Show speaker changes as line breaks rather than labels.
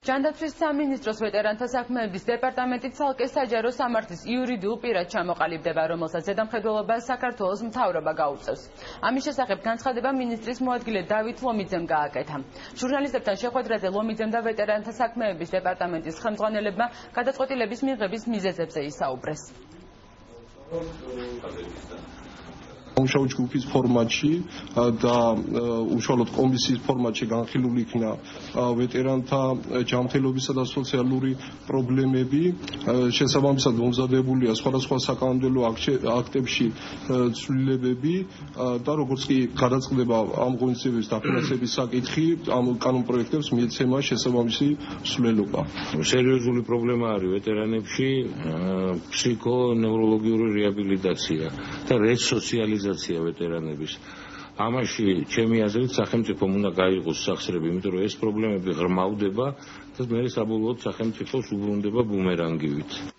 ჯანდაცვის სამინისტროს ვეტერანთა საქმეების დეპარტამენტი ცალკე საჯარო სამართლის იურიდიულ პირად ჩამოყალიბდება, რომელსაც ზედამხედველობა საქართველოს მთავრობა გაუწევს. ამის შესახებ განცხადება მინისტრის მოადგილე დავით ლომიძემ გააკეთა. ჟურნალისტებთან შეხვედრაზე ლომიძემ და ვეტერანთა საქმეების დეპარტამენტის ხელმძღვანელებმა გადაწყვეტილების მიღების მიზეზებზე ისაუბრეს.
მუშაობ ჯგუფის ფორმატში და უშუალოდ კომისიის ფორმატში განხილული იქნა ვეტერანთა ჯანმრთელობისა და სოციალური პრობლემები. შესაბამისად მომზადებულია სხვადასხვა საკანონმდებლო აქტებში ცვლილებები და როგორც კი გადაწყდება ამ ღონისძიებების დაფინანსების საკითხი, ამ კანონპროექტებს მიეცემა შესაბამისი მსვლელობა.
სერიოზული პრობლემა არის ვეტერანებში ფსიქონევროლოგიური რეაბილიტაცია და რესოციალიზაცია ვეტერანების. ამაში ჩემი აზრით სახელმწიფომ უნდა გაიღოს სახსრები, იმიტომ რომ ეს პრობლემები ღრმავდება და მე საბოლოოდ სახელმწიფოს უბრუნდება ბუმერანგივით.